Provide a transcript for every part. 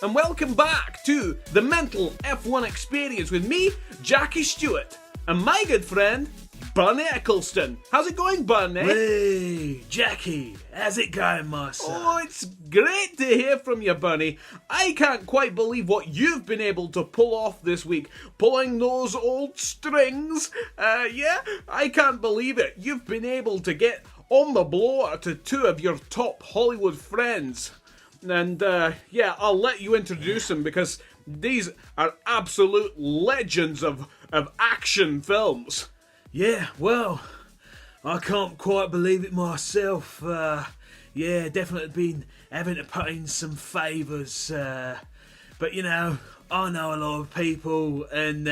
and welcome back to the Mental F1 Experience with me, Jackie Stewart, and my good friend, Bernie Eccleston. How's it going, Bernie? Hey, Jackie, how's it going, my son? Oh, it's great to hear from you, Bernie. I can't quite believe what you've been able to pull off this week. Pulling those old strings. I can't believe it. You've been able to get on the blower to two of your top Hollywood friends. And, I'll let you introduce them because these are absolute legends of action films. Yeah, well, I can't quite believe it myself. Definitely been having to put in some favours. But, you know, I know a lot of people, and,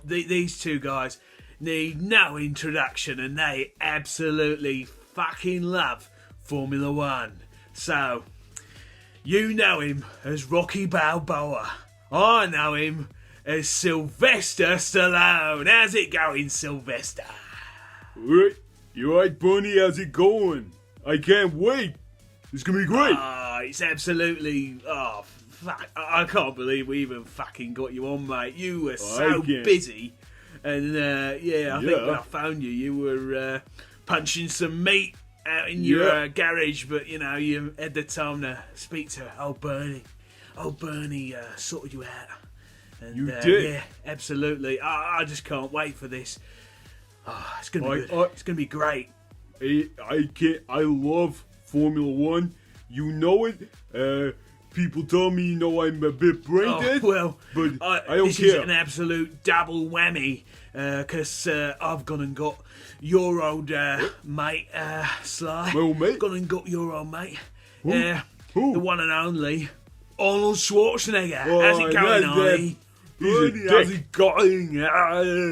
these two guys need no introduction, and they absolutely fucking love Formula One. So, you know him as Rocky Balboa. I know him as Sylvester Stallone. How's it going, Sylvester? Alright, you alright, Bernie? How's it going? I can't wait. It's gonna be great. It's absolutely... Oh, fuck. I can't believe we even fucking got you on, mate. You were so busy. And, I think when I found you, you were punching some meat out in your garage, but, you know, you had the time to speak to old Bernie. Old Bernie sorted you out. And, you did? Yeah, absolutely. I just can't wait for this. Oh, it's gonna be good. It's gonna be great. I love Formula One. You know it. People tell me, you know, I'm a bit brain dead. Well, but I don't care. This is an absolute double whammy, because I've gone and got your old mate, Sly. My old mate? Gone and got your old mate. Who? The one and only Arnold Schwarzenegger. Oh, How's it going, Arnie? How's it going?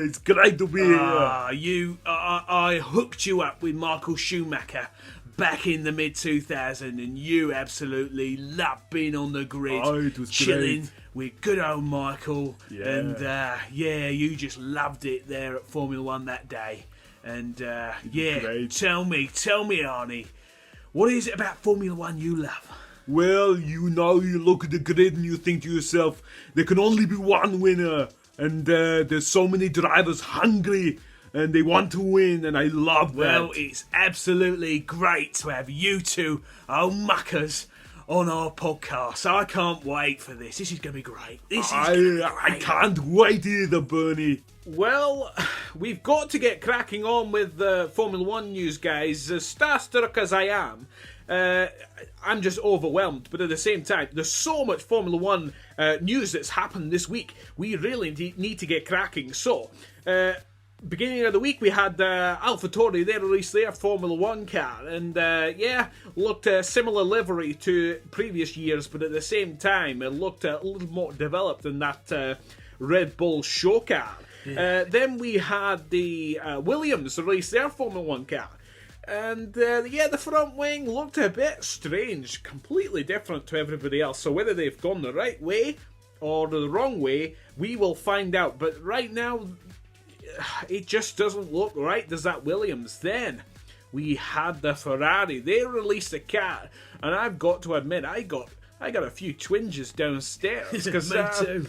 It's great to be here. I hooked you up with Michael Schumacher back in the mid-2000s, and you absolutely loved being on the grid, it was chilling great with good old Michael. Yeah. And you just loved it there at Formula One that day. And great. tell me, Arnie, what is it about Formula One you love? Well, you know, you look at the grid and you think to yourself, there can only be one winner, and there's so many drivers hungry and they want to win, and I love that. Well, it's absolutely great to have you two old muckers on our podcast. I can't wait for this. This is going to be great. I can't wait either, Bernie. Well, we've got to get cracking on with the Formula One news, guys. As starstruck as I am, I'm just overwhelmed, but at the same time, there's so much Formula One news that's happened this week. We really need to get cracking. So, beginning of the week, we had AlphaTauri. They released their Formula One car, and looked a similar livery to previous years, but at the same time, it looked a little more developed than that Red Bull show car. Yeah. Then we had the Williams release their Formula One car. And the front wing looked a bit strange, completely different to everybody else. So whether they've gone the right way or the wrong way, we will find out. But right now, it just doesn't look right. There's that Williams. Then we had the Ferrari. They released a car, and I've got to admit, I got a few twinges downstairs because Me too.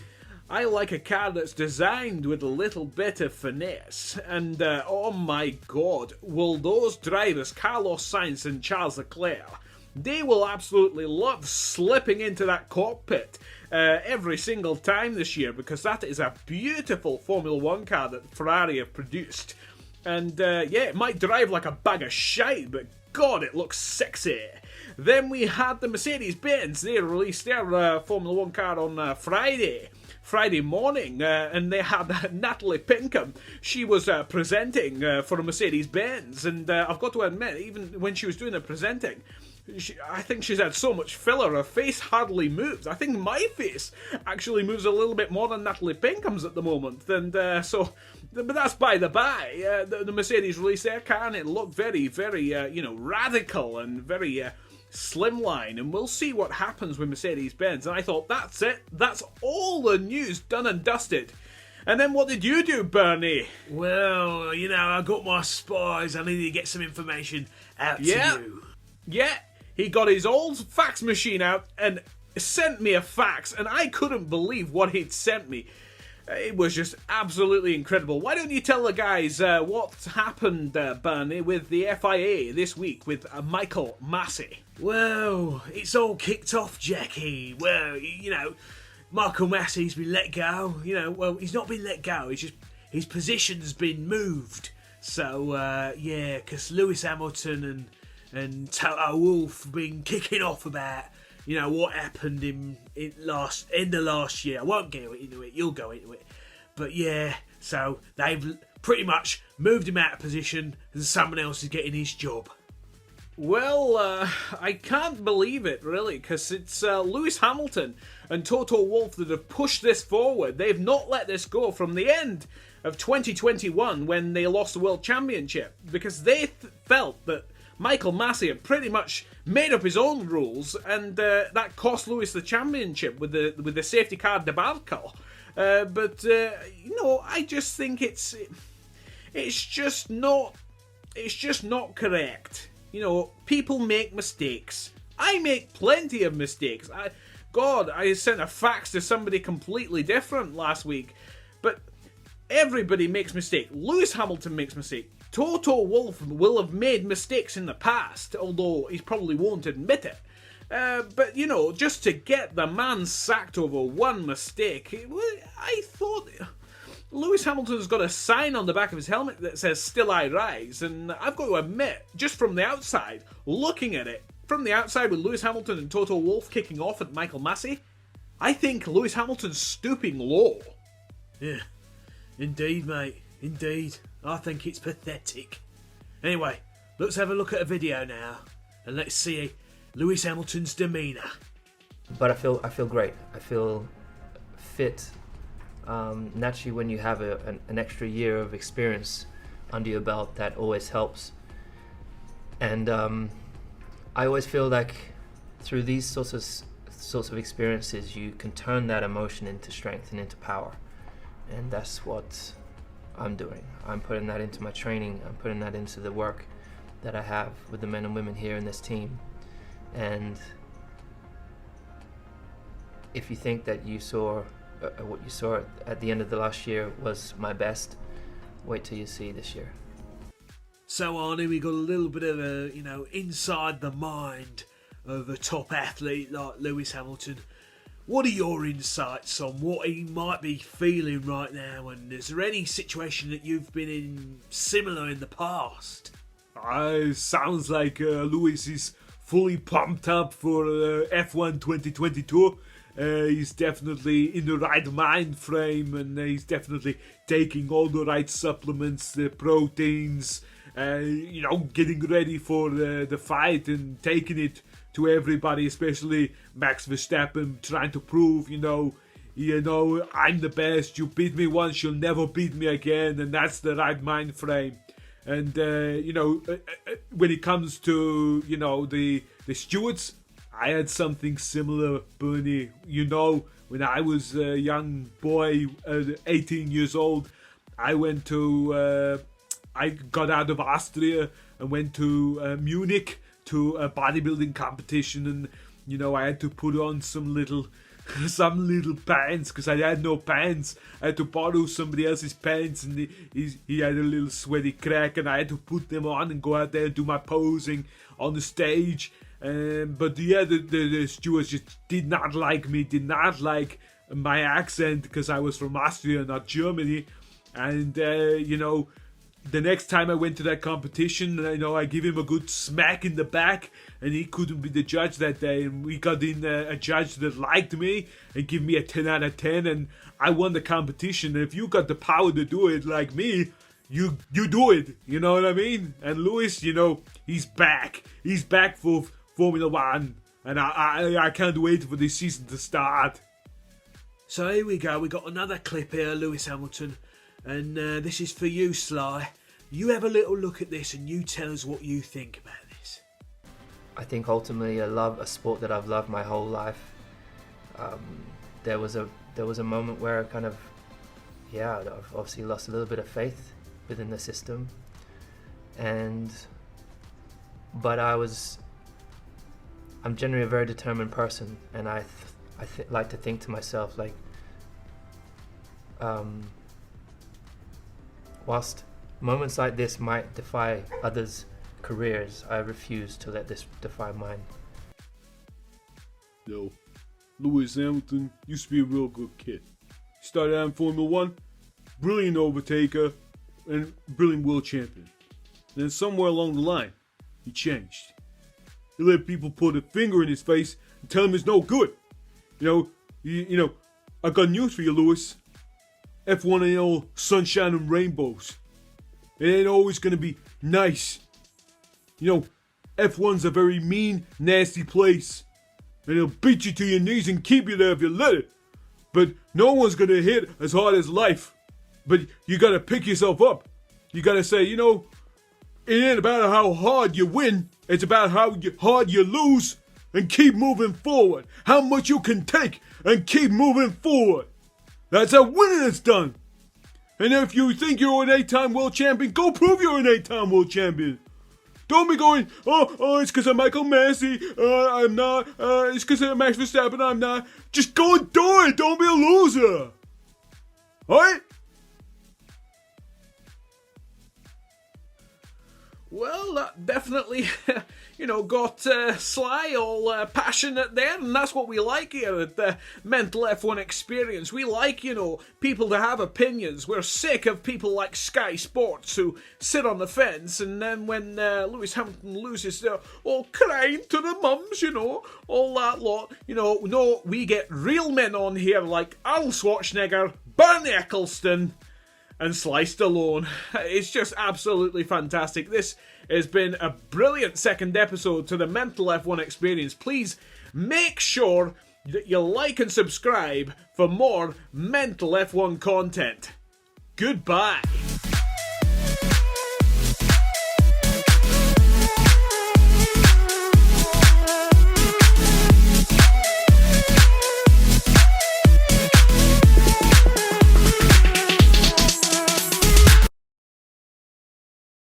I like a car that's designed with a little bit of finesse. And, oh my God, will those drivers, Carlos Sainz and Charles Leclerc, they will absolutely love slipping into that cockpit every single time this year, because that is a beautiful Formula One car that Ferrari have produced. And, it might drive like a bag of shite, but God, it looks sexy. Then we had the Mercedes-Benz. They released their Formula One car on Friday morning, and they had Natalie Pinkham. She was presenting for Mercedes-Benz, and I've got to admit, even when she was doing the presenting, I think she's had so much filler, her face hardly moves. I think my face actually moves a little bit more than Natalie Pinkham's at the moment, and but that's by the by. The Mercedes released their car, and it looked very, very, radical and very slimline, and we'll see what happens with Mercedes-Benz. And I thought, that's it. That's all the news done and dusted. And then what did you do, Bernie? Well, I got my spies. I needed to get some information out to you. Yeah, he got his old fax machine out, and sent me a fax, and I couldn't believe what he'd sent me. It was just absolutely incredible. Why don't you tell the guys what's happened, Bernie, with the FIA this week with Michael Massey? Well, it's all kicked off, Jackie. Well, Michael Massey's been let go. Well, he's not been let go. It's just his position's been moved. So, because Lewis Hamilton and Toto Wolff have been kicking off about what happened in the last year. I won't go into it, you'll go into it. But yeah, so they've pretty much moved him out of position and someone else is getting his job. Well, I can't believe it, really, because it's Lewis Hamilton and Toto Wolff that have pushed this forward. They've not let this go from the end of 2021 when they lost the World Championship, because they felt that Michael Massey had pretty much made up his own rules, and that cost Lewis the championship with the safety car debacle. I just think it's just not correct. People make mistakes. I make plenty of mistakes. I sent a fax to somebody completely different last week, but everybody makes mistakes. Lewis Hamilton makes mistakes. Toto Wolff will have made mistakes in the past, although he probably won't admit it. But just to get the man sacked over one mistake, I thought Lewis Hamilton's got a sign on the back of his helmet that says "Still I Rise," and I've got to admit, just from the outside, looking at it, from the outside with Lewis Hamilton and Toto Wolff kicking off at Michael Massey, I think Lewis Hamilton's stooping low. Yeah, indeed, mate. Indeed. I think it's pathetic. Anyway, let's have a look at a video now, and let's see Lewis Hamilton's demeanour. But I feel great. I feel fit. Naturally, when you have an extra year of experience under your belt, that always helps. And I always feel like through these sorts of experiences, you can turn that emotion into strength and into power, and that's what I'm doing. I'm putting that into my training. I'm putting that into the work that I have with the men and women here in this team. And if you think that you saw what you saw at the end of the last year was my best, wait till you see this year. So Arnie, we got a little bit of inside the mind of a top athlete like Lewis Hamilton. What are your insights on what he might be feeling right now, and is there any situation that you've been in similar in the past? Sounds like Lewis is fully pumped up for F1 2022. He's definitely in the right mind frame, and he's definitely taking all the right supplements, the proteins, getting ready for the fight and taking it to everybody, especially Max Verstappen, trying to prove, I'm the best. You beat me once, you'll never beat me again, and that's the right mind frame. And when it comes to the stewards, I had something similar, Bernie. When I was a young boy, 18 years old, I got out of Austria and went to Munich to a bodybuilding competition, and I had to put on some little pants because I had no pants. I had to borrow somebody else's pants, and he had a little sweaty crack, and I had to put them on and go out there and do my posing on the stage. But the stewards just did not like me, did not like my accent because I was from Austria, not Germany. And the next time I went to that competition, I give him a good smack in the back, and he couldn't be the judge that day. And we got in a judge that liked me and gave me a 10 out of 10, and I won the competition. And if you got the power to do it like me, you do it. You know what I mean? And Lewis, he's back. He's back for Formula One, and I can't wait for this season to start. So here we go. We got another clip here, Lewis Hamilton. And this is for you, Sly. You have a little look at this and you tell us what you think about this. I think ultimately I love a sport that I've loved my whole life. There was a moment where I kind of, I've obviously lost a little bit of faith within the system. But I I'm generally a very determined person, and I like to think to myself, like, whilst moments like this might defy others' careers, I refuse to let this defy mine. Yo, Lewis Hamilton used to be a real good kid. He started out in Formula One, brilliant overtaker, and brilliant world champion. And then somewhere along the line, he changed. He let people put a finger in his face and tell him he's no good. You know, I got news for you, Lewis. F1 ain't all sunshine and rainbows. It ain't always gonna be nice. You know, F1's a very mean, nasty place. And it'll beat you to your knees and keep you there if you let it. But no one's gonna hit as hard as life. But you gotta pick yourself up. You gotta say, you know, it ain't about how hard you win. It's about how hard you lose and keep moving forward. How much you can take and keep moving forward. That's how winning is done. And if you think you're an 8-time world champion, go prove you're an 8-time world champion. Don't be going, oh, it's because of Michael Massey. I'm not. It's because of Max Verstappen. I'm not. Just go and do it. Don't be a loser. Alright? Well, that definitely, got Sly all passionate there, and that's what we like here at the Mental F1 Experience. We like, people to have opinions. We're sick of people like Sky Sports who sit on the fence, and then when Lewis Hamilton loses, they're all crying to the mums, all that lot. No, we get real men on here like Arnold Schwarzenegger, Bernie Eccleston, and Sly Stallone. It's just absolutely fantastic. This has been a brilliant second episode to the Mental F1 Experience. Please make sure that you like and subscribe for more Mental F1 content. Goodbye.